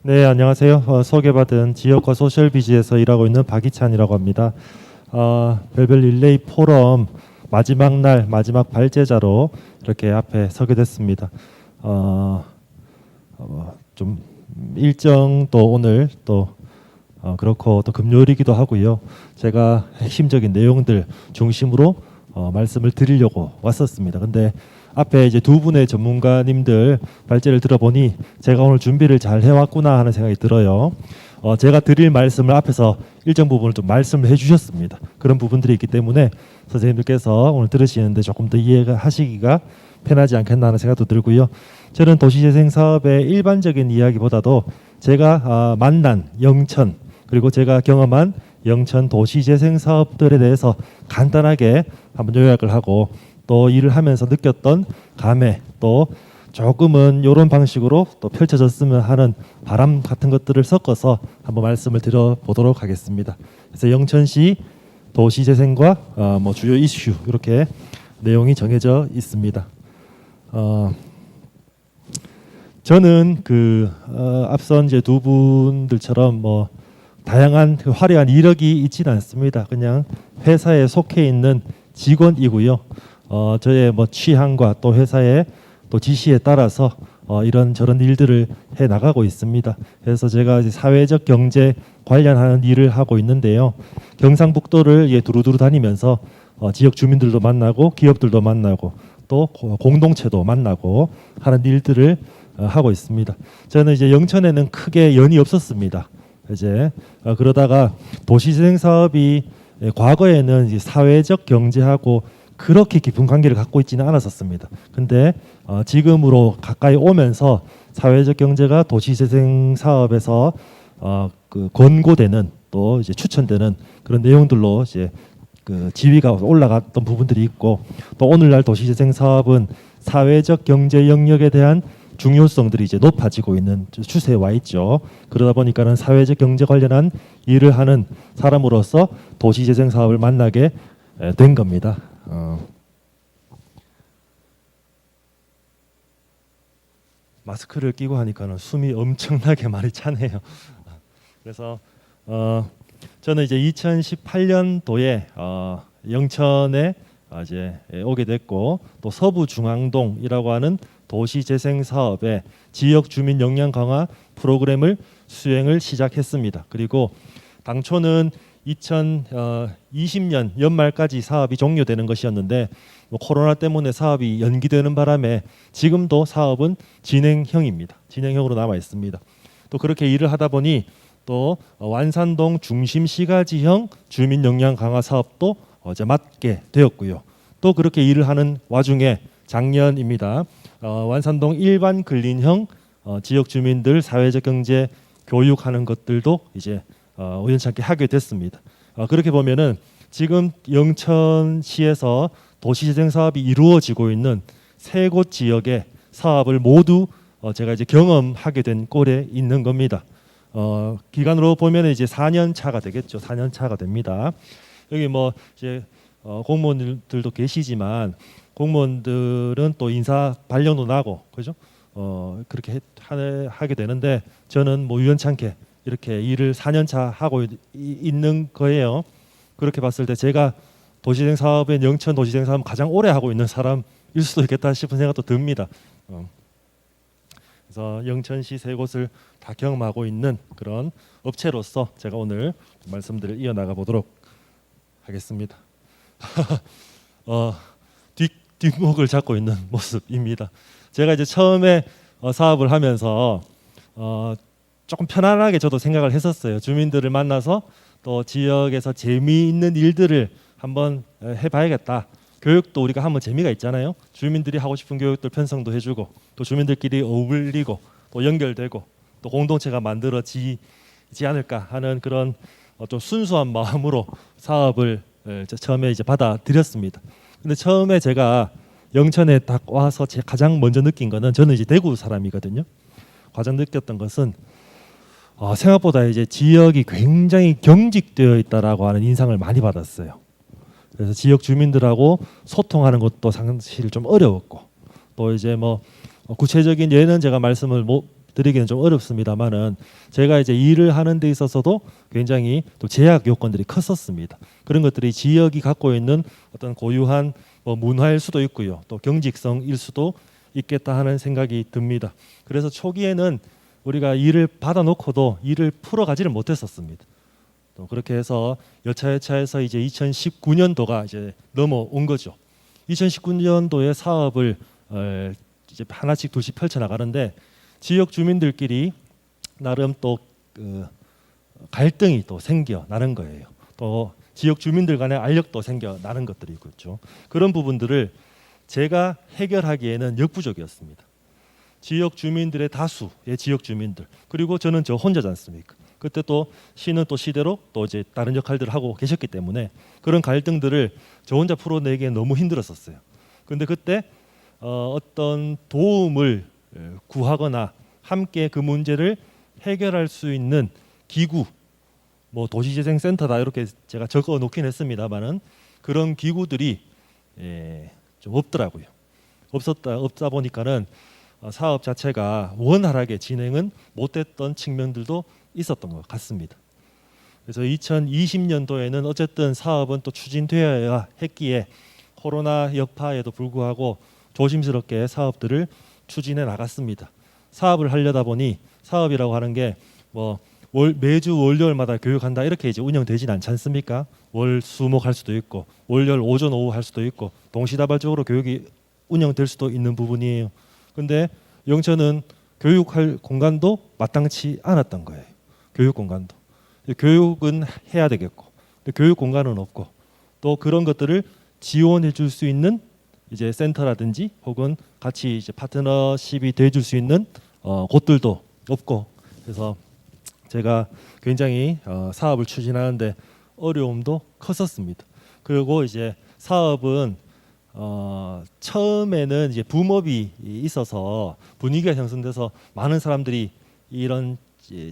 네, 안녕하세요. 소개받은 지역과 소셜비즈에서 일하고 있는 박희찬이라고 합니다. 별별 릴레이 포럼 마지막 날 마지막 발제자로 이렇게 앞에 서게 됐습니다. 좀 일정도 오늘 또 그렇고 또 금요일이기도 하고요. 제가 핵심적인 내용들 중심으로 말씀을 드리려고 왔었습니다. 근데 앞에 이제 두 분의 전문가님들 발제를 들어보니 제가 오늘 준비를 잘 해왔구나 하는 생각이 들어요. 제가 드릴 말씀을 앞에서 일정 부분을 좀 말씀을 해주셨습니다. 그런 부분들이 있기 때문에 선생님들께서 오늘 들으시는데 조금 더 이해가 하시기가 편하지 않겠나 하는 생각도 들고요. 저는 도시재생 사업의 일반적인 이야기보다도 제가 만난 영천 그리고 제가 경험한 영천 도시재생 사업들에 대해서 간단하게 한번 요약을 하고 또 일을 하면서 느꼈던 감회 또 조금은 이런 방식으로 또 펼쳐졌으면 하는 바람 같은 것들을 섞어서 한번 말씀을 드려보도록 하겠습니다. 그래서 영천시 도시재생과 주요 이슈 이렇게 내용이 정해져 있습니다. 저는 앞선 이제 두 분들처럼 다양한 화려한 이력이 있지는 않습니다. 그냥 회사에 속해 있는 직원이고요. 저의 취향과 또 회사의 또 지시에 따라서 이런저런 일들을 해 나가고 있습니다. 그래서 제가 사회적 경제 관련하는 일을 하고 있는데요. 경상북도를 두루두루 다니면서 지역 주민들도 만나고 기업들도 만나고 또 공동체도 만나고 하는 일들을 하고 있습니다. 저는 이제 영천에는 크게 연이 없었습니다. 이제 그러다가 도시재생 사업이 과거에는 이제 사회적 경제하고 그렇게 깊은 관계를 갖고 있지는 않았었습니다. 근데 지금으로 가까이 오면서 사회적 경제가 도시재생 사업에서 권고되는 또 이제 추천되는 그런 내용들로 이제 지위가 올라갔던 부분들이 있고 또 오늘날 도시재생 사업은 사회적 경제 영역에 대한 중요성들이 이제 높아지고 있는 추세에 와 있죠. 그러다 보니까는 사회적 경제 관련한 일을 하는 사람으로서 도시재생 사업을 만나게 된 겁니다. 마스크를 끼고 하니까는 숨이 엄청나게 많이 차네요. 그래서 저는 이제 2018년도에 영천에 이제 오게 됐고 또 서부중앙동이라고 하는 도시재생 사업의 지역 주민 역량 강화 프로그램을 수행을 시작했습니다. 그리고 당초는 2020년 연말까지 사업이 종료되는 것이었는데 코로나 때문에 사업이 연기되는 바람에 지금도 사업은 진행형입니다. 진행형으로 남아 있습니다. 또 그렇게 일을 하다 보니 또 완산동 중심 시가지형 주민 역량 강화 사업도 이제 맡게 되었고요. 또 그렇게 일을 하는 와중에 작년입니다. 완산동 일반 근린형 지역 주민들 사회적 경제 교육하는 것들도 이제 우연찮게 하게 됐습니다. 그렇게 보면은 지금 영천시에서 도시재생 사업이 이루어지고 있는 세 곳 지역의 사업을 모두 제가 이제 경험하게 된 꼴에 있는 겁니다. 기간으로 보면 이제 4년 차가 되겠죠. 4년 차가 됩니다. 여기 이제 공무원들도 계시지만 공무원들은 또 인사 발령도 나고 그죠? 그렇게 하게 되는데 저는 우연찮게 이렇게 일을 4년 차 하고 있는 거예요. 그렇게 봤을 때 제가 도시재생 사업에 영천 도시재생 사업 가장 오래 하고 있는 사람일 수도 있겠다 싶은 생각도 듭니다. 그래서 영천시 세 곳을 다 경험하고 있는 그런 업체로서 제가 오늘 말씀들을 이어나가 보도록 하겠습니다. 뒷목을 잡고 있는 모습입니다. 제가 이제 처음에 사업을 하면서 조금 편안하게 저도 생각을 했었어요. 주민들을 만나서 또 지역에서 재미있는 일들을 한번 해봐야겠다. 교육도 우리가 하면 재미가 있잖아요. 주민들이 하고 싶은 교육들 편성도 해주고 또 주민들끼리 어울리고 또 연결되고 또 공동체가 만들어지지 않을까 하는 그런 좀 순수한 마음으로 사업을 처음에 이제 받아들였습니다. 근데 처음에 제가 영천에 딱 와서 가장 먼저 느낀 거는 저는 이제 대구 사람이거든요. 가장 느꼈던 것은 생각보다 이제 지역이 굉장히 경직되어 있다라고 하는 인상을 많이 받았어요. 그래서 지역 주민들하고 소통하는 것도 사실 좀 어려웠고 또 이제 구체적인 예는 제가 말씀을 드리기는 좀 어렵습니다만은 제가 이제 일을 하는 데 있어서도 굉장히 또 제약 요건들이 컸었습니다. 그런 것들이 지역이 갖고 있는 어떤 고유한 뭐 문화일 수도 있고요, 또 경직성일 수도 있겠다 하는 생각이 듭니다. 그래서 초기에는 우리가 일을 받아놓고도 일을 풀어가지를 못했었습니다. 또 그렇게 해서 여차여차해서 이제 2019년도가 이제 넘어온 거죠. 2019년도에 사업을 이제 하나씩 둘씩 펼쳐 나가는데 지역 주민들끼리 나름 또 갈등이 또 생겨 나는 거예요. 또 지역 주민들 간의 알력도 생겨 나는 것들이 있죠. 그런 부분들을 제가 해결하기에는 역부족이었습니다. 지역 주민들의 다수의 지역 주민들, 그리고 저는 저 혼자지 않습니까? 그때 또 시는 또 시대로 또 이제 다른 역할들을 하고 계셨기 때문에 그런 갈등들을 저 혼자 풀어내기엔 너무 힘들었었어요. 근데 그때 어떤 도움을 구하거나 함께 그 문제를 해결할 수 있는 기구, 뭐 도시재생센터다 이렇게 제가 적어 놓긴 했습니다만은 그런 기구들이 좀 없더라고요. 없다 보니까는 사업 자체가 원활하게 진행은 못했던 측면들도 있었던 것 같습니다. 그래서 2020년도에는 어쨌든 사업은 또 추진되어야 했기에 코로나 여파에도 불구하고 조심스럽게 사업들을 추진해 나갔습니다. 사업을 하려다 보니 사업이라고 하는 게 뭐 매주 월요일마다 교육한다 이렇게 이제 운영되진 않지 않습니까? 월 수목 할 수도 있고 월요일 오전 오후 할 수도 있고 동시다발적으로 교육이 운영될 수도 있는 부분이에요. 근데 영천은 교육할 공간도 마땅치 않았던 거예요. 교육 공간도. 교육은 해야 되겠고 교육 공간은 없고 또 그런 것들을 지원해 줄 수 있는 이제 센터라든지 혹은 같이 이제 파트너십이 돼 줄 수 있는 곳들도 없고 그래서 제가 굉장히 사업을 추진하는데 어려움도 컸었습니다. 그리고 이제 사업은 처음에는 이제 붐업이 있어서 분위기가 형성돼서 많은 사람들이 이런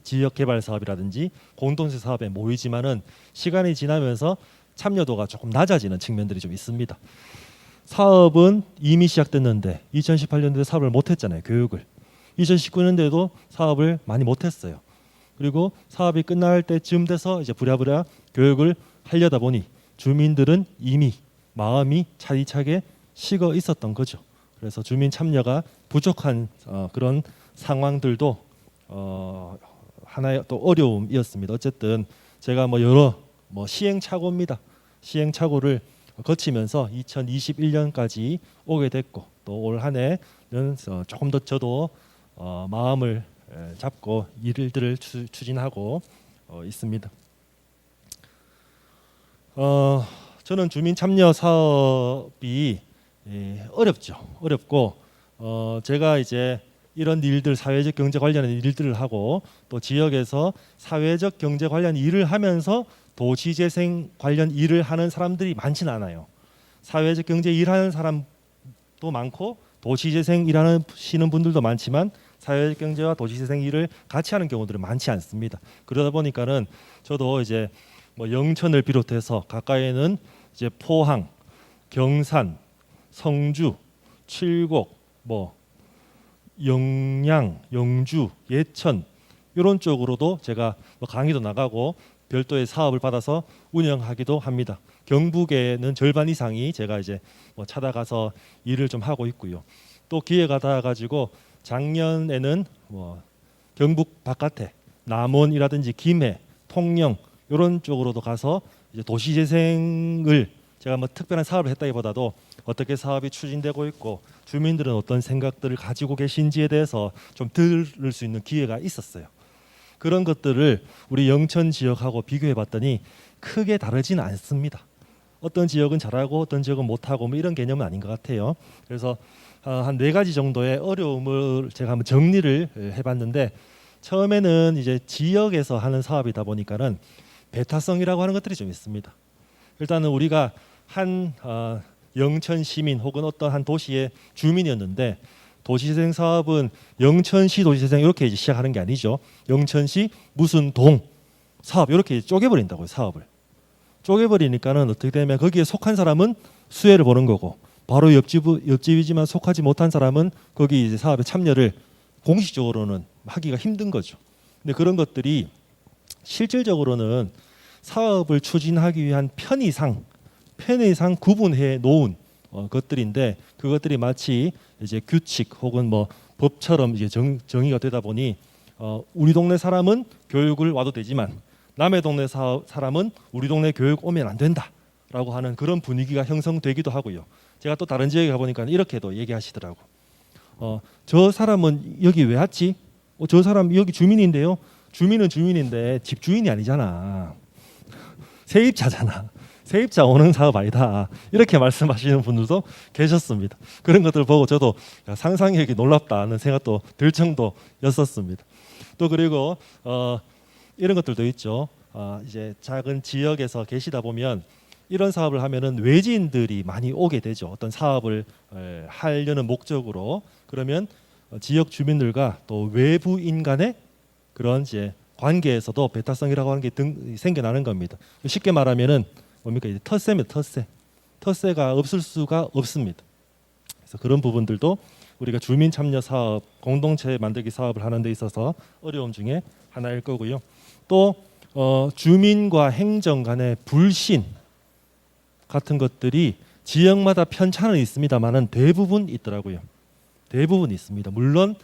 지역 개발 사업이라든지 공동체 사업에 모이지만은 시간이 지나면서 참여도가 조금 낮아지는 측면들이 좀 있습니다. 사업은 이미 시작됐는데 2018년도에 사업을 못했잖아요. 교육을. 2019년도에도 사업을 많이 못했어요. 그리고 사업이 끝날 때쯤 돼서 이제 부랴부랴 교육을 하려다 보니 주민들은 이미 마음이 차디차게 식어 있었던 거죠. 그래서 주민 참여가 부족한 그런 상황들도 하나의 또 어려움이었습니다. 어쨌든 제가 뭐 여러 시행착오입니다. 시행착오를 거치면서 2021년까지 오게 됐고 또 올 한 해는 조금 더 저도 마음을 잡고 일들을 추진하고 있습니다. 저는 주민 참여 사업이 어렵죠. 어렵고 제가 이제 이런 일들 사회적 경제 관련한 일들을 하고 또 지역에서 사회적 경제 관련 일을 하면서 도시재생 관련 일을 하는 사람들이 많지는 않아요. 사회적 경제 일하는 사람도 많고 도시재생 일하시는 분들도 많지만 사회적 경제와 도시재생 일을 같이 하는 경우들은 많지 않습니다. 그러다 보니까는 저도 이제 뭐 영천을 비롯해서 가까이에는 이제 포항, 경산, 성주, 칠곡, 뭐 영양, 영주, 예천 이런 쪽으로도 제가 뭐 강의도 나가고 별도의 사업을 받아서 운영하기도 합니다. 경북에는 절반 이상이 제가 이제 뭐 찾아가서 일을 좀 하고 있고요. 또 기회가 닿아가지고 작년에는 뭐 경북 바깥에 남원이라든지 김해, 통영 이런 쪽으로도 가서 이제 도시재생을 제가 뭐 특별한 사업을 했다기보다도 어떻게 사업이 추진되고 있고 주민들은 어떤 생각들을 가지고 계신지에 대해서 좀 들을 수 있는 기회가 있었어요. 그런 것들을 우리 영천 지역하고 비교해 봤더니 크게 다르지는 않습니다. 어떤 지역은 잘하고 어떤 지역은 못하고 뭐 이런 개념은 아닌 것 같아요. 그래서 한 4가지 정도의 어려움을 제가 한번 정리를 해봤는데 처음에는 이제 지역에서 하는 사업이다 보니까는 배타성이라고 하는 것들이 좀 있습니다. 일단은 우리가 한 영천 시민 혹은 어떤 한 도시의 주민이었는데 도시재생 사업은 영천시 도시재생 이렇게 이제 시작하는 게 아니죠. 영천시 무슨 동 사업 이렇게 쪼개버린다고요. 사업을 쪼개버리니까는 어떻게 되면 거기에 속한 사람은 수혜를 보는 거고 바로 옆집이지만 속하지 못한 사람은 거기 이제 사업에 참여를 공식적으로는 하기가 힘든 거죠. 근데 그런 것들이 실질적으로는 사업을 추진하기 위한 편의상 구분해 놓은 것들인데, 그것들이 마치 이제 규칙 혹은 뭐 법처럼 이제 정의가 되다 보니 우리 동네 사람은 교육을 와도 되지만 남의 동네 사람은 우리 동네 교육 오면 안 된다라고 하는 그런 분위기가 형성되기도 하고요. 제가 또 다른 지역에 가보니까 이렇게도 얘기하시더라고. 저 사람은 여기 왜 왔지? 저 사람 여기 주민인데요. 주민은 주민인데 집주인이 아니잖아. 세입자잖아. 세입자 오는 사업 아니다. 이렇게 말씀하시는 분들도 계셨습니다. 그런 것들 보고 저도 상상력이 놀랍다는 생각도 들 정도였었습니다. 또 그리고 이런 것들도 있죠. 이제 작은 지역에서 계시다 보면 이런 사업을 하면은 외지인들이 많이 오게 되죠. 어떤 사업을 하려는 목적으로. 그러면 지역 주민들과 또 외부인 간의 그런 이제 관계에서도 배타성이라고 하는 게 생겨나는 겁니다. 쉽게 말하면은 뭡니까? 이제 텃세입니다. 텃세가 없을 수가 없습니다. 그래서 그런 부분들도 우리가 주민 참여 사업, 공동체 만들기 사업을 하는 데 있어서 어려움 중에 하나일 거고요. 또 주민과 행정 간의 불신 같은 것들이 지역마다 편차는 있습니다만은 대부분 있더라고요. 대부분 있습니다. 물론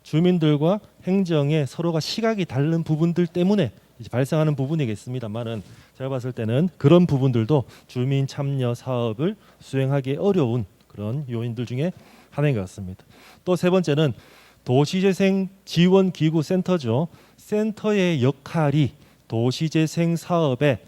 주민들과 행정의 서로가 시각이 다른 부분들 때문에 이제 발생하는 부분이겠습니다만은, 제가 봤을 때는 그런 부분들도 주민 참여 사업을 수행하기 어려운 그런 요인들 중에 하나인 것 같습니다. 또 세 번째는 도시재생 지원 기구 센터죠. 센터의 역할이 도시재생 사업의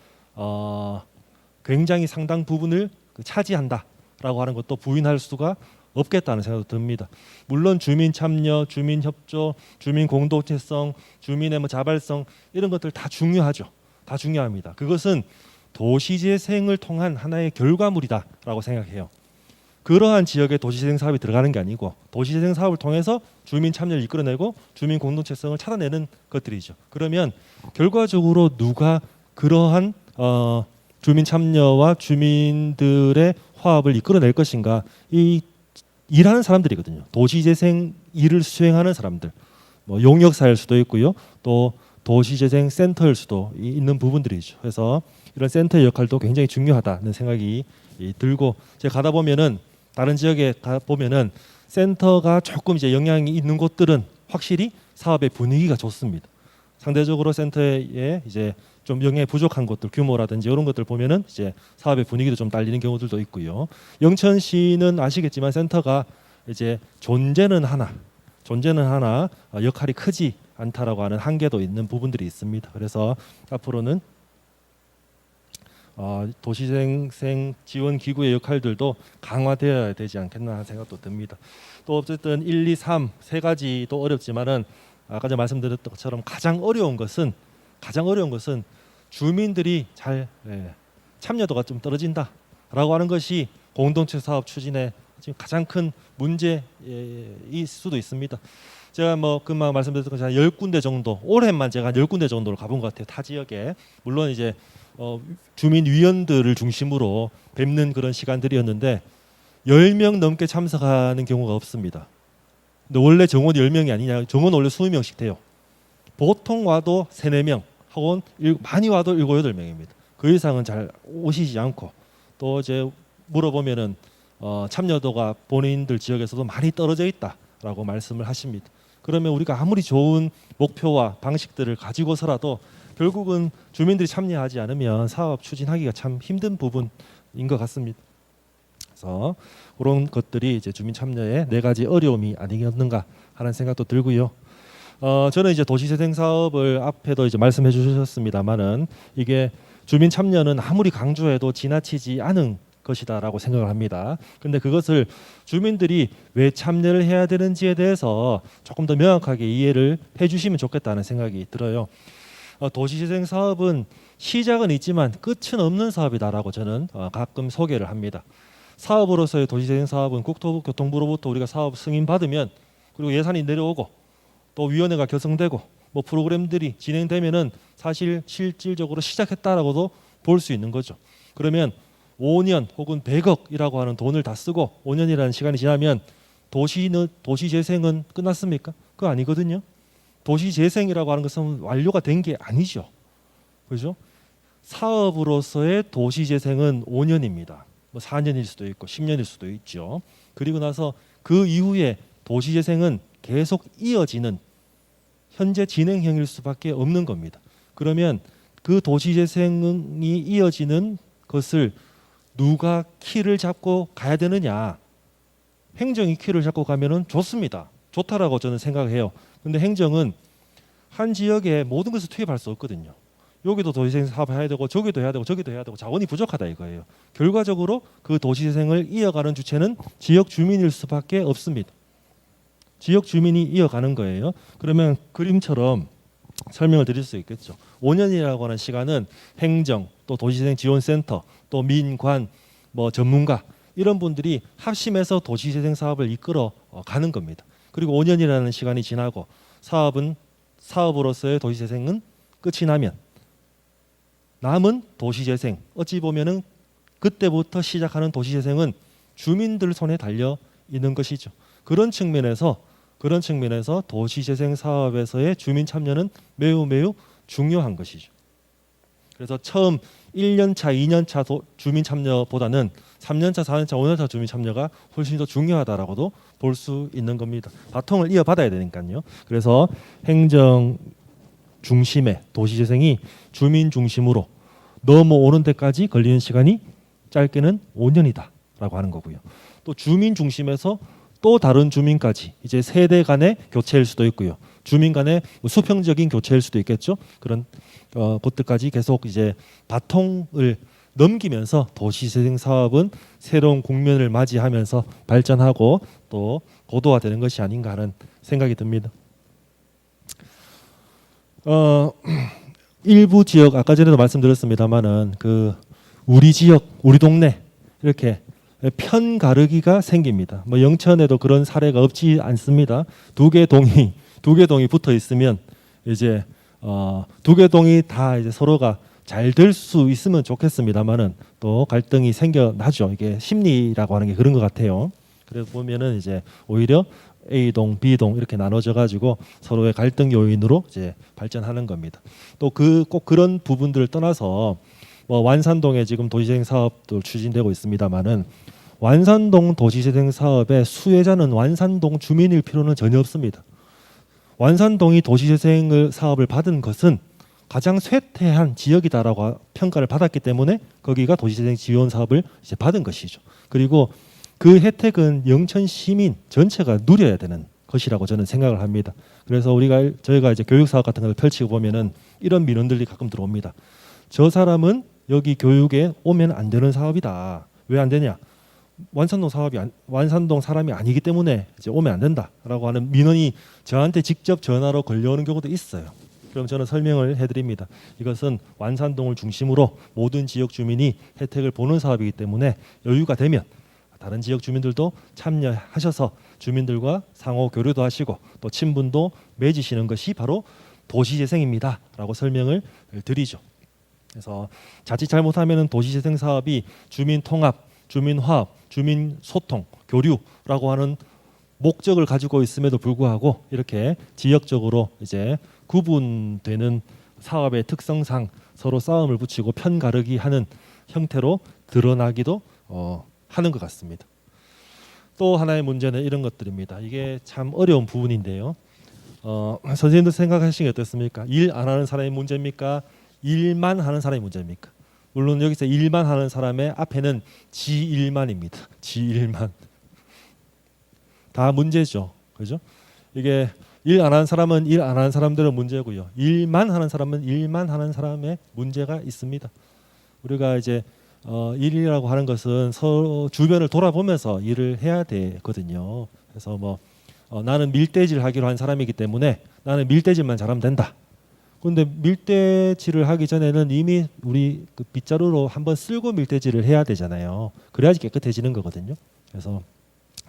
굉장히 상당 부분을 차지한다라고 하는 것도 부인할 수가 없겠다는 생각도 듭니다. 물론 주민 참여, 주민 협조, 주민 공동체성, 주민의 뭐 자발성 이런 것들 다 중요하죠. 다 중요합니다. 그것은 도시재생을 통한 하나의 결과물이다라고 생각해요. 그러한 지역에 도시재생 사업이 들어가는 게 아니고 도시재생 사업을 통해서 주민 참여를 이끌어내고 주민 공동체성을 찾아내는 것들이죠. 그러면 결과적으로 누가 그러한 주민 참여와 주민들의 화합을 이끌어낼 것인가, 이 일하는 사람들이거든요. 도시재생 일을 수행하는 사람들, 뭐 용역사일 수도 있고요, 또 도시재생 센터일 수도 있는 부분들이죠. 그래서 이런 센터의 역할도 굉장히 중요하다는 생각이 들고, 제가 가다 보면은 다른 지역에 가 보면은 센터가 조금 이제 영향이 있는 곳들은 확실히 사업의 분위기가 좋습니다. 상대적으로 센터에 이제 좀 영향이 부족한 곳들, 규모라든지 이런 것들 보면은 이제 사업의 분위기도 좀 딸리는 경우들도 있고요. 영천시는 아시겠지만 센터가 이제 존재는 하나 역할이 크지 않다라고 하는 한계도 있는 부분들이 있습니다. 그래서 앞으로는 도시재생 지원 기구의 역할들도 강화되어야 되지 않겠나 하는 생각도 듭니다. 또 어쨌든 1, 2, 3 세 가지도 어렵지만은 아까 제가 말씀드렸던 것처럼 가장 어려운 것은 주민들이 잘 참여도가 좀 떨어진다라고 하는 것이 공동체 사업 추진의 지금 가장 큰 문제일 수도 있습니다. 제가 뭐 금방 말씀드렸던 것처럼 10군데 정도, 올해만 제가 한 10군데 정도를 가본 것 같아요. 타 지역에. 물론 이제 주민위원들을 중심으로 뵙는 그런 시간들이었는데 10명 넘게 참석하는 경우가 없습니다. 근데 원래 정원이 10명이 아니냐, 정원 원래 20명씩 돼요. 보통 와도 3, 4명 혹은 많이 와도 7, 8명입니다. 그 이상은 잘 오시지 않고, 또 이제 물어보면은 참여도가 본인들 지역에서도 많이 떨어져 있다라고 말씀을 하십니다. 그러면 우리가 아무리 좋은 목표와 방식들을 가지고서라도 결국은 주민들이 참여하지 않으면 사업 추진하기가 참 힘든 부분인 것 같습니다. 그래서 그런 것들이 이제 주민 참여의 4가지 어려움이 아니겠는가 하는 생각도 들고요. 저는 이제 도시재생 사업을 앞에도 이제 말씀해 주셨습니다만은 이게 주민 참여는 아무리 강조해도 지나치지 않은 것이다라고 생각을 합니다. 근데 그것을 주민들이 왜 참여를 해야 되는지에 대해서 조금 더 명확하게 이해를 해주시면 좋겠다는 생각이 들어요. 도시재생 사업은 시작은 있지만 끝은 없는 사업이다라고 저는 가끔 소개를 합니다. 사업으로서의 도시재생 사업은 국토교통부로부터 우리가 사업 승인 받으면, 그리고 예산이 내려오고 또 위원회가 결성되고 뭐 프로그램들이 진행되면은 사실 실질적으로 시작했다라고도 볼 수 있는 거죠. 그러면 5년 혹은 100억이라고 하는 돈을 다 쓰고 5년이라는 시간이 지나면 도시재생은 끝났습니까? 그거 아니거든요. 도시재생이라고 하는 것은 완료가 된 게 아니죠. 그죠? 사업으로서의 도시재생은 5년입니다. 뭐 4년일 수도 있고 10년일 수도 있죠. 그리고 나서 그 이후에 도시재생은 계속 이어지는 현재 진행형일 수밖에 없는 겁니다. 그러면 그 도시재생이 이어지는 것을 누가 키를 잡고 가야 되느냐? 행정이 키를 잡고 가면은 좋습니다. 좋다라고 저는 생각해요. 근데 행정은 한 지역에 모든 것을 투입할 수 없거든요. 여기도 도시재생 사업을 해야 되고 저기도 해야 되고 저기도 해야 되고 자원이 부족하다 이거예요. 결과적으로 그 도시재생을 이어가는 주체는 지역 주민일 수밖에 없습니다. 지역 주민이 이어가는 거예요. 그러면 그림처럼 설명을 드릴 수 있겠죠. 5년이라고 하는 시간은 행정, 또 도시재생 지원센터, 또 민관, 뭐 전문가 이런 분들이 합심해서 도시재생 사업을 이끌어 가는 겁니다. 그리고 5년이라는 시간이 지나고 사업으로서의 도시재생은 끝이 나면 남은 도시재생, 어찌 보면은 그때부터 시작하는 도시재생은 주민들 손에 달려 있는 것이죠. 그런 측면에서 도시재생 사업에서의 주민 참여는 매우 중요한 것이죠. 그래서 처음 1년차, 2년차 주민 참여보다는 3년차, 4년차, 5년차 주민 참여가 훨씬 더 중요하다라고도 볼 수 있는 겁니다. 바통을 이어받아야 되니까요. 그래서 행정 중심의 도시재생이 주민 중심으로 넘어오는 데까지 걸리는 시간이 짧게는 5년이다라고 하는 거고요. 또 주민 중심에서 또 다른 주민까지 이제 세대 간의 교체일 수도 있고요. 주민 간의 수평적인 교체일 수도 있겠죠. 그런 것들까지 계속 이제 바통을 넘기면서 도시재생 사업은 새로운 국면을 맞이하면서 발전하고 또 고도화되는 것이 아닌가 하는 생각이 듭니다. 일부 지역 아까 전에도 말씀드렸습니다만은 그 우리 지역, 우리 동네 이렇게 편 가르기가 생깁니다. 뭐 영천에도 그런 사례가 없지 않습니다. 두 개 동이 붙어 있으면 이제 두 개 동이 다 이제 서로가 잘 될 수 있으면 좋겠습니다만은 또 갈등이 생겨나죠. 이게 심리라고 하는 게 그런 것 같아요. 그래서 보면은 이제 오히려 A동, B동 이렇게 나눠져 가지고 서로의 갈등 요인으로 이제 발전하는 겁니다. 또 꼭 그런 부분들을 떠나서 뭐 완산동에 지금 도시재생 사업도 추진되고 있습니다만은 완산동 도시재생 사업의 수혜자는 완산동 주민일 필요는 전혀 없습니다. 완산동이 도시재생 사업을 받은 것은 가장 쇠퇴한 지역이다라고 평가를 받았기 때문에 거기가 도시재생 지원 사업을 이제 받은 것이죠. 그리고 그 혜택은 영천 시민 전체가 누려야 되는 것이라고 저는 생각을 합니다. 그래서 저희가 이제 교육 사업 같은 걸 펼치고 보면은 이런 민원들이 가끔 들어옵니다. 저 사람은 여기 교육에 오면 안 되는 사업이다. 왜 안 되냐? 완산동 사람이 아니기 때문에 이제 오면 안 된다라고 하는 민원이 저한테 직접 전화로 걸려오는 경우도 있어요. 그럼 저는 설명을 해드립니다. 이것은 완산동을 중심으로 모든 지역 주민이 혜택을 보는 사업이기 때문에 여유가 되면 다른 지역 주민들도 참여하셔서 주민들과 상호 교류도 하시고 또 친분도 맺으시는 것이 바로 도시재생입니다라고 설명을 드리죠. 그래서 자칫 잘못하면 도시재생 사업이 주민 통합, 주민 화합, 주민 소통, 교류라고 하는 목적을 가지고 있음에도 불구하고 이렇게 지역적으로 이제 구분되는 사업의 특성상 서로 싸움을 붙이고 편가르기 하는 형태로 드러나기도 하는 것 같습니다. 또 하나의 문제는 이런 것들입니다. 이게 참 어려운 부분인데요. 선생님들 생각하시는 게 어떻습니까? 일 안 하는 사람의 문제입니까? 일만 하는 사람의 문제입니까? 물론 여기서 일만 하는 사람의 앞에는 지일만입니다. 지일만. 다 문제죠. 그죠? 이게 일 안 하는 사람은 일 안 하는 사람들의 문제고요. 일만 하는 사람은 일만 하는 사람의 문제가 있습니다. 우리가 이제 일이라고 하는 것은 서로 주변을 돌아보면서 일을 해야 되거든요. 그래서 나는 밀대질 하기로 한 사람이기 때문에 나는 밀대질만 잘하면 된다. 그런데 밀대질을 하기 전에는 이미 우리 그 빗자루로 한번 쓸고 밀대질을 해야 되잖아요. 그래야지 깨끗해지는 거거든요. 그래서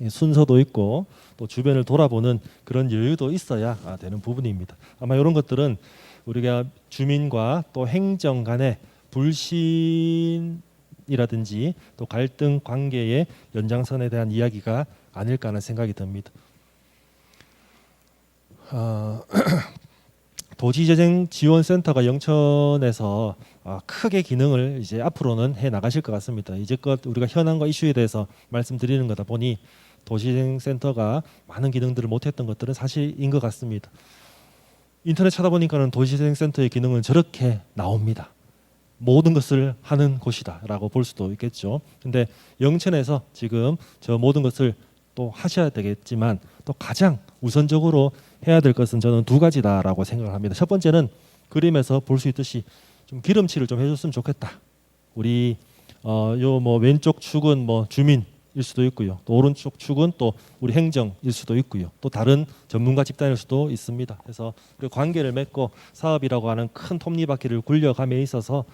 순서도 있고 또 주변을 돌아보는 그런 여유도 있어야 되는 부분입니다. 아마 이런 것들은 우리가 주민과 또 행정 간의 불신이라든지 또 갈등 관계의 연장선에 대한 이야기가 아닐까 하는 생각이 듭니다. 도시재생지원센터가 영천에서 크게 기능을 이제 앞으로는 해 나가실 것 같습니다. 이제껏 우리가 현안과 이슈에 대해서 말씀드리는 거다 보니 도시재생센터가 많은 기능들을 못했던 것들은 사실인 것 같습니다. 인터넷 찾아보니까는 도시재생센터의 기능은 저렇게 나옵니다. 모든 것을 하는 곳이다라고 볼 수도 있겠죠. 근데 영천에서 지금 저 모든 것을 또 하셔야 되겠지만 또 가장 우선적으로 해야 될 것은 저는 두 가지다라고 생각을 합니다. 첫 번째는 그림에서 볼 수 있듯이 좀 기름칠을 좀 해줬으면 좋겠다. 우리 요 뭐 왼쪽 축은 뭐 주민일 수도 있고요. 또 오른쪽 축은 또 우리 행정일 수도 있고요. 또 다른 전문가 집단일 수도 있습니다. 그래서 그 관계를 맺고 사업이라고 하는 큰 톱니바퀴를 굴려감에 있어서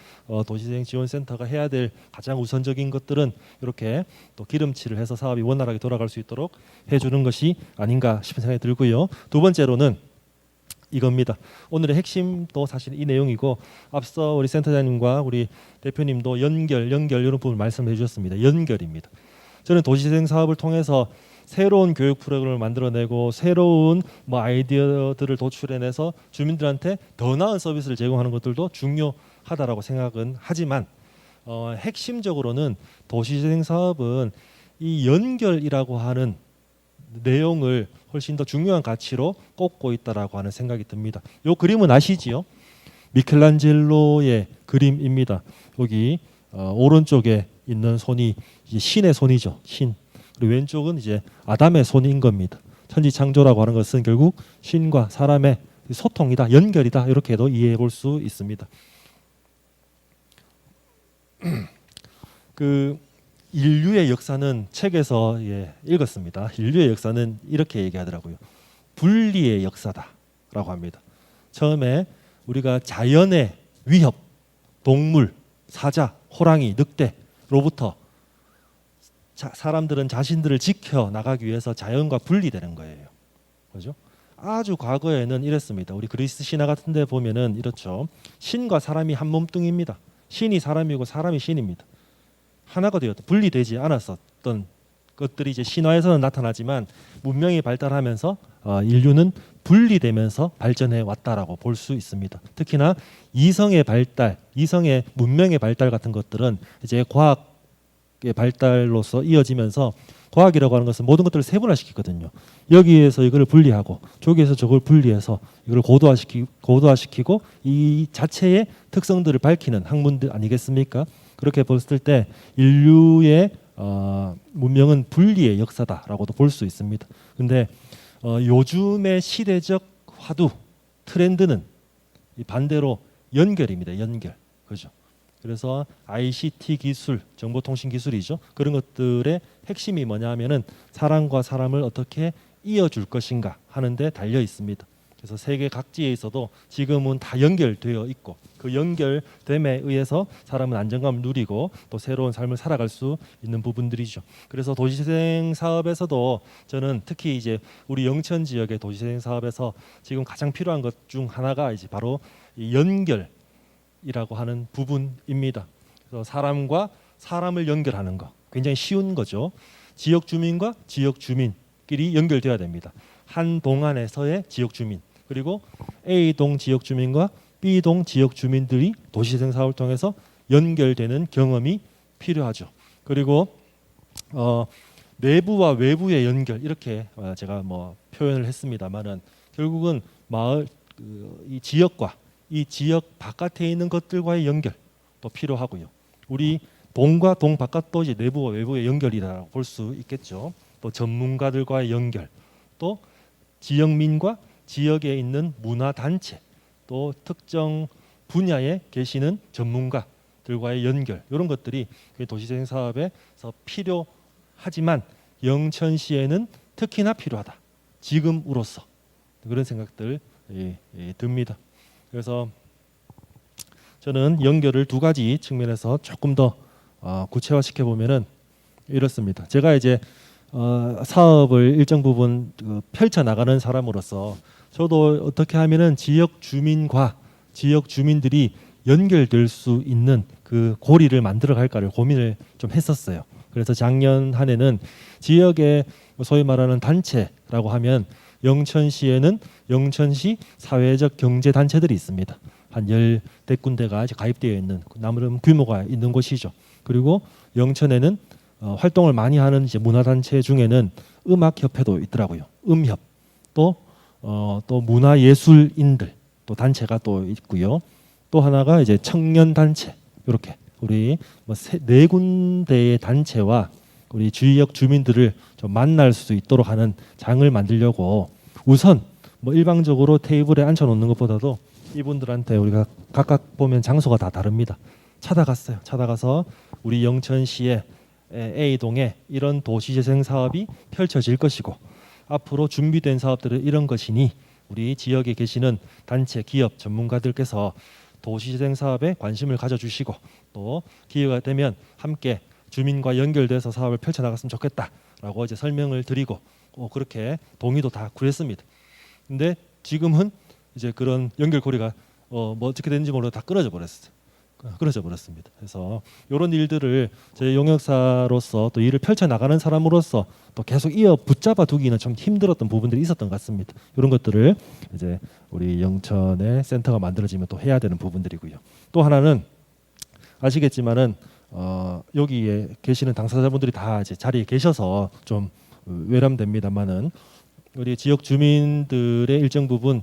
도시재생지원센터가 해야 될 가장 우선적인 것들은 이렇게 또 기름칠을 해서 사업이 원활하게 돌아갈 수 있도록 해주는 것이 아닌가 싶은 생각이 들고요. 두 번째로는 이겁니다. 오늘의 핵심도 사실 이 내용이고 앞서 우리 센터장님과 우리 대표님도 연결 이런 부분을 말씀해 주셨습니다. 연결입니다. 저는 도시재생 사업을 통해서 새로운 교육 프로그램을 만들어내고 새로운 뭐 아이디어들을 도출해내서 주민들한테 더 나은 서비스를 제공하는 것들도 중요하다라고 생각은 하지만 핵심적으로는 도시재생 사업은 이 연결이라고 하는 내용을 훨씬 더 중요한 가치로 꼽고 있다라고 하는 생각이 듭니다. 이 그림은 아시지요? 미켈란젤로의 그림입니다. 여기 오른쪽에 있는 손이 이제 신의 손이죠. 신. 그리고 왼쪽은 이제 아담의 손인 겁니다. 천지창조라고 하는 것은 결국 신과 사람의 소통이다, 연결이다 이렇게도 이해해 볼 수 있습니다. 그 인류의 역사는 책에서 읽었습니다. 인류의 역사는 이렇게 얘기하더라고요. 분리의 역사다라고 합니다. 처음에 우리가 자연의 위협, 동물, 사자, 호랑이, 늑대로부터 사람들은 자신들을 지켜 나가기 위해서 자연과 분리되는 거예요. 그죠? 아주 과거에는 이랬습니다. 우리 그리스 신화 같은 데 보면은 이렇죠. 신과 사람이 한 몸뚱이입니다. 신이 사람이고 사람이 신입니다. 하나가 되었다. 분리되지 않았었던 것들이 이제 신화에서는 나타나지만 문명이 발달하면서 인류는 분리되면서 발전해 왔다라고 볼 수 있습니다. 특히나 이성의 발달, 이성의 문명의 발달 같은 것들은 이제 과학의 발달로서 이어지면서 과학이라고 하는 것은 모든 것들을 세분화시키거든요. 여기에서 이걸 분리하고 저기에서 저걸 분리해서 이걸 고도화시키고 이 자체의 특성들을 밝히는 학문들 아니겠습니까? 그렇게 봤을 때 인류의 문명은 분리의 역사다라고도 볼 수 있습니다. 근데 요즘의 시대적 화두 트렌드는 반대로 연결입니다. 연결. 그죠? 그래서 ICT 기술, 정보통신 기술이죠. 그런 것들의 핵심이 뭐냐면은 사람과 사람을 어떻게 이어줄 것인가 하는 데 달려 있습니다. 그래서 세계 각지에 있어도 지금은 다 연결되어 있고 그 연결됨에 의해서 사람은 안정감을 누리고 또 새로운 삶을 살아갈 수 있는 부분들이죠. 그래서 도시재생 사업에서도 저는 특히 이제 우리 영천 지역의 도시재생 사업에서 지금 가장 필요한 것 중 하나가 이제 바로 이 연결이라고 하는 부분입니다. 그래서 사람과 사람을 연결하는 거 굉장히 쉬운 거죠. 지역 주민과 지역 주민끼리 연결돼야 됩니다. 한 동 안에서의 지역 주민 그리고 A동 지역 주민과 B동 지역 주민들이 도시재생 사업을 통해서 연결되는 경험이 필요하죠. 그리고 내부와 외부의 연결 이렇게 제가 뭐 표현을 했습니다만은 결국은 마을 이 지역과 이 지역 바깥에 있는 것들과의 연결도 필요하고요. 우리 동과 동 바깥도 이제 내부와 외부의 연결이라고 볼 수 있겠죠. 또 전문가들과의 연결, 또 지역민과 지역에 있는 문화 단체, 또 특정 분야에 계시는 전문가들과의 연결 이런 것들이 도시재생 사업에서 필요하지만 영천시에는 특히나 필요하다. 지금으로서 그런 생각들 듭니다. 그래서 저는 연결을 두 가지 측면에서 조금 더 구체화시켜 보면은 이렇습니다. 제가 이제 사업을 일정 부분 펼쳐 나가는 사람으로서 저도 어떻게 하면은 지역 주민과 지역 주민들이 연결될 수 있는 그 고리를 만들어 갈까를 고민을 좀 했었어요. 그래서 작년 한 해는 지역의 소위 말하는 단체라고 하면 영천시에는 영천시 사회적 경제 단체들이 있습니다. 한 10대 군데가 이제 가입되어 있는 나름 규모가 있는 곳이죠. 그리고 영천에는 활동을 많이 하는 이제 문화단체 중에는 음악협회도 있더라고요. 음협 또 문화예술인들 또 단체가 또 있고요. 또 하나가 이제 청년단체 이렇게 우리 네 군데의 단체와 우리 지역 주민들을 좀 만날 수 있도록 하는 장을 만들려고 우선 뭐 일방적으로 테이블에 앉혀놓는 것보다도 이분들한테 우리가 각각 보면 장소가 다 다릅니다. 찾아갔어요. 찾아가서 우리 영천시의 A동에 이런 도시재생 사업이 펼쳐질 것이고 앞으로 준비된 사업들은 이런 것이니 우리 지역에 계시는 단체, 기업, 전문가들께서 도시재생 사업에 관심을 가져주시고 또 기회가 되면 함께 주민과 연결돼서 사업을 펼쳐나갔으면 좋겠다라고 이제 설명을 드리고 그렇게 동의도 다 구했습니다. 근데 지금은 이제 그런 연결고리가 뭐 어떻게 되는지 몰라도 다 끊어져 버렸습니다. 그래서 이런 일들을 제 용역사로서 또 일을 펼쳐나가는 사람으로서 또 계속 붙잡아 두기는 좀 힘들었던 부분들이 있었던 것 같습니다. 이런 것들을 이제 우리 영천의 센터가 만들어지면 또 해야 되는 부분들이고요. 또 하나는 아시겠지만은 여기에 계시는 당사자분들이 다 이제 자리에 계셔서 좀 외람됩니다만은 우리 지역 주민들의 일정 부분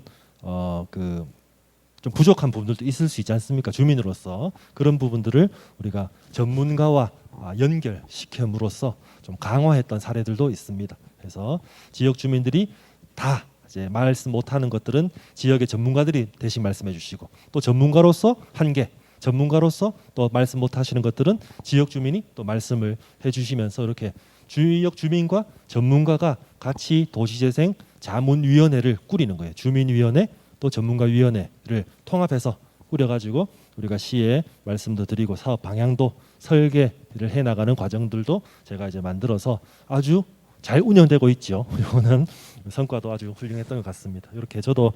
좀 부족한 부분들도 있을 수 있지 않습니까? 주민으로서 그런 부분들을 우리가 전문가와 연결시킴으로써 좀 강화했던 사례들도 있습니다. 그래서 지역 주민들이 다 이제 말씀 못하는 것들은 지역의 전문가들이 대신 말씀해주시고 또 전문가로서 한계, 전문가로서 또 말씀 못하시는 것들은 지역 주민이 또 말씀을 해주시면서 이렇게 지역 주민과 전문가가 같이 도시재생 자문위원회를 꾸리는 거예요. 주민위원회 또 전문가위원회를 통합해서 꾸려가지고 우리가 시에 말씀도 드리고 사업 방향도 설계를 해나가는 과정들도 제가 이제 만들어서 아주 잘 운영되고 있죠. 이거는 성과도 아주 훌륭했던 것 같습니다. 이렇게 저도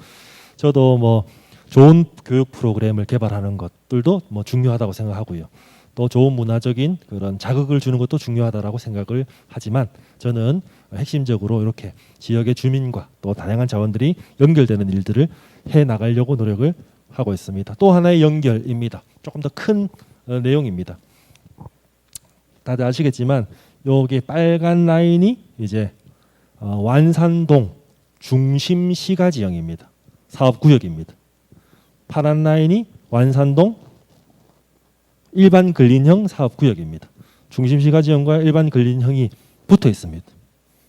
뭐 좋은 교육 프로그램을 개발하는 것들도 뭐 중요하다고 생각하고요. 또 좋은 문화적인 그런 자극을 주는 것도 중요하다라고 생각을 하지만 저는 핵심적으로 이렇게 지역의 주민과 또 다양한 자원들이 연결되는 일들을 해 나가려고 노력을 하고 있습니다. 또 하나의 연결입니다. 조금 더 큰 내용입니다. 다들 아시겠지만 여기 빨간 라인이 이제 완산동 중심 시가 지형입니다. 사업구역입니다. 파란 라인이 완산동 일반 근린형 사업구역입니다. 중심 시가 지형과 일반 근린형이 붙어 있습니다.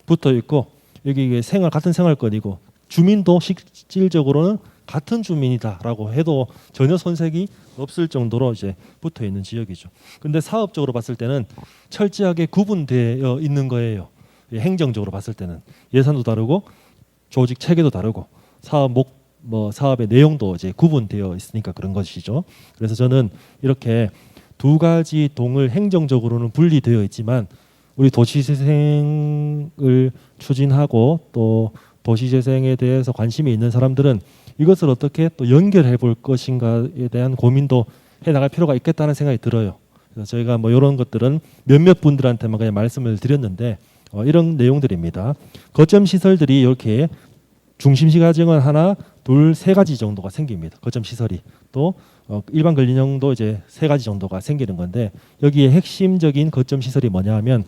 붙어 있고 여기 같은 생활권이고 주민도 실질적으로는 같은 주민이다라고 해도 전혀 손색이 없을 정도로 이제 붙어 있는 지역이죠. 근데 사업적으로 봤을 때는 철저하게 구분되어 있는 거예요. 행정적으로 봤을 때는 예산도 다르고 조직 체계도 다르고 사업의 내용도 이제 구분되어 있으니까 그런 것이죠. 그래서 저는 이렇게 두 가지 동을 행정적으로는 분리되어 있지만 우리 도시재생을 추진하고 또 도시재생에 대해서 관심이 있는 사람들은 이것을 어떻게 또 연결해 볼 것인가에 대한 고민도 해나갈 필요가 있겠다는 생각이 들어요. 그래서 저희가 뭐 이런 것들은 몇몇 분들한테만 그냥 말씀을 드렸는데 이런 내용들입니다. 거점 시설들이 이렇게 중심시가 지형은 하나, 둘, 세 가지 정도가 생깁니다. 거점 시설이 또 일반 근린형도 이제 세 가지 정도가 생기는 건데 여기에 핵심적인 거점 시설이 뭐냐 하면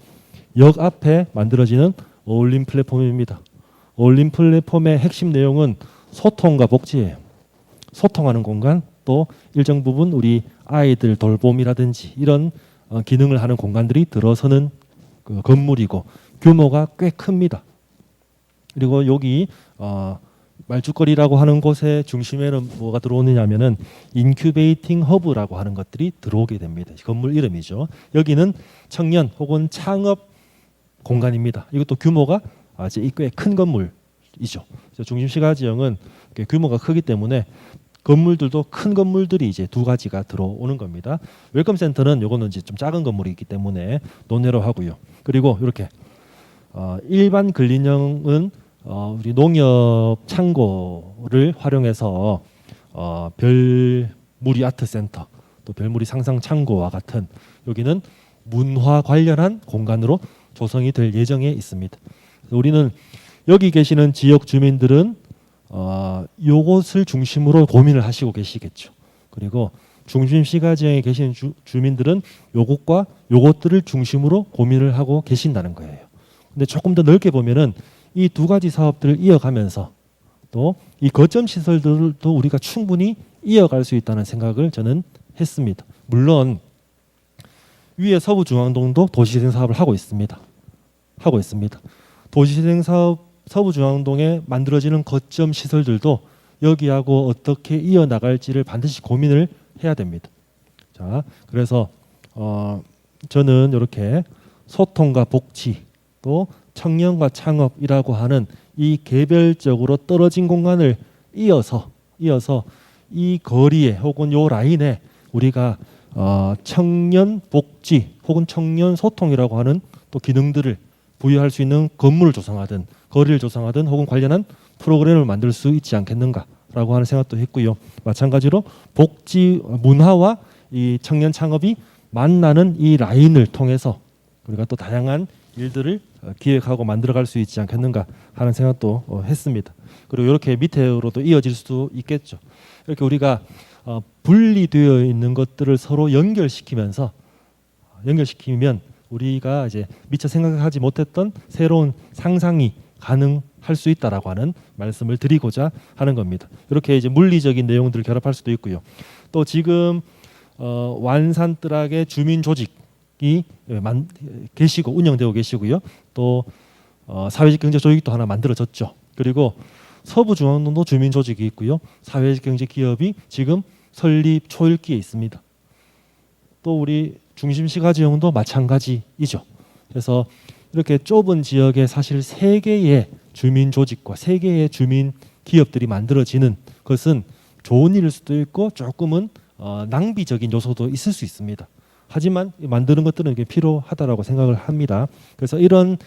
역 앞에 만들어지는 어울림 플랫폼입니다. 어울림 플랫폼의 핵심 내용은 소통과 복지예요. 소통하는 공간 또 일정 부분 우리 아이들 돌봄이라든지 이런 기능을 하는 공간들이 들어서는 그 건물이고 규모가 꽤 큽니다. 그리고 여기 말죽거리라고 하는 곳의 중심에는 뭐가 들어오느냐면은 인큐베이팅 허브라고 하는 것들이 들어오게 됩니다. 건물 이름이죠. 여기는 청년 혹은 창업 공간입니다. 이것도 규모가 아주 꽤 큰 건물이죠. 중심시가 지형은 규모가 크기 때문에 건물들도 큰 건물들이 이제 두 가지가 들어오는 겁니다. 웰컴 센터는 요거는 이제 좀 작은 건물이기 때문에 논외로 하고요. 그리고 이렇게 일반 근린형은 우리 농협 창고를 활용해서 별무리 아트 센터 또 별무리 상상 창고와 같은 여기는 문화 관련한 공간으로 조성이 될 예정에 있습니다. 우리는 여기 계시는 지역 주민들은 요것을 중심으로 고민을 하시고 계시겠죠. 그리고 중심시가 지역에 계시는 주민들은 요것과 요것들을 중심으로 고민을 하고 계신다는 거예요. 근데 조금 더 넓게 보면은 이 두 가지 사업들을 이어가면서 또 이 거점 시설들도 우리가 충분히 이어갈 수 있다는 생각을 저는 했습니다. 물론 위에 서부중앙동도 도시재생 사업을 하고 있습니다. 도시재생 사업 서부중앙동에 만들어지는 거점 시설들도 여기하고 어떻게 이어나갈지를 반드시 고민을 해야 됩니다. 자, 그래서 저는 이렇게 소통과 복지 또 청년과 창업이라고 하는 이 개별적으로 떨어진 공간을 이어서 이 거리에 혹은 요 라인에 우리가 청년 복지 혹은 청년 소통이라고 하는 또 기능들을 부여할 수 있는 건물을 조성하든 거리를 조성하든 혹은 관련한 프로그램을 만들 수 있지 않겠는가라고 하는 생각도 했고요. 마찬가지로 복지 문화와 이 청년 창업이 만나는 이 라인을 통해서 우리가 또 다양한 일들을 기획하고 만들어갈 수 있지 않겠는가 하는 생각도 했습니다. 그리고 이렇게 밑으로도 이어질 수도 있겠죠. 이렇게 우리가 분리되어 있는 것들을 서로 연결시키면 우리가 이제 미처 생각하지 못했던 새로운 상상이 가능할 수 있다라고 하는 말씀을 드리고자 하는 겁니다. 이렇게 이제 물리적인 내용들을 결합할 수도 있고요. 또 지금 완산뜰악의 주민 조직이 계시고 운영되고 계시고요. 또 사회적 경제 조직도 하나 만들어졌죠. 그리고 서부중앙동도 주민 조직이 있고요. 사회적 경제 기업이 지금 설립 초읽기에 있습니다. 또 우리 중심시가지역도 마찬가지이죠. 그래서 이렇게 좁은 지역에 사실 3개의 주민 조직과 3개의 주민 기업들이 만들어지는 것은 좋은 일일 수도 있고 조금은 낭비적인 요소도 있을 수 있습니다. 하지만 만드는 것들은 이게 필요하다라고 생각을 합니다. 그래서 이런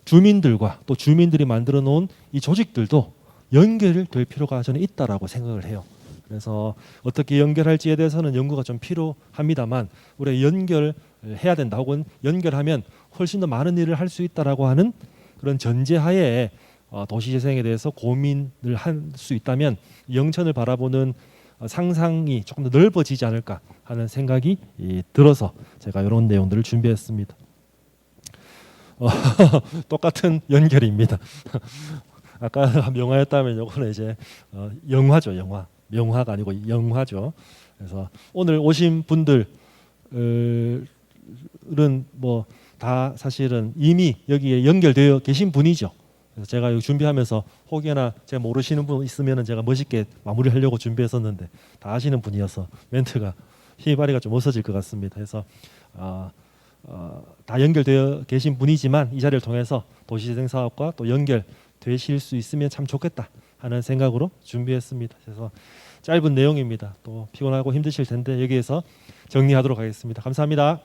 주민들과 또 주민들이 만들어 놓은 이 조직들도 연결될 필요가 저는 있다라고 생각을 해요. 그래서 어떻게 연결할지에 대해서는 연구가 좀 필요합니다만 우리가 연결해야 된다 혹은 연결하면 훨씬 더 많은 일을 할 수 있다라고 하는 그런 전제하에 도시재생에 대해서 고민을 할 수 있다면 영천을 바라보는 상상이 조금 더 넓어지지 않을까 하는 생각이 들어서 제가 이런 내용들을 준비했습니다. 똑같은 연결입니다. 아까 명화였다면 이거는 이제 영화죠. 명화가 아니고 영화죠. 그래서 오늘 오신 분들은 뭐 다 사실은 이미 여기에 연결되어 계신 분이죠. 그래서 제가 여기 준비하면서 혹여나 제가 모르시는 분 있으면은 제가 멋있게 마무리하려고 준비했었는데 다 아시는 분이어서 멘트가 힘발이가 좀 없어질 것 같습니다. 그래서 다 연결되어 계신 분이지만 이 자리를 통해서 도시재생 사업과 또 연결되실 수 있으면 참 좋겠다 하는 생각으로 준비했습니다. 그래서 짧은 내용입니다. 또 피곤하고 힘드실 텐데 여기에서 정리하도록 하겠습니다. 감사합니다.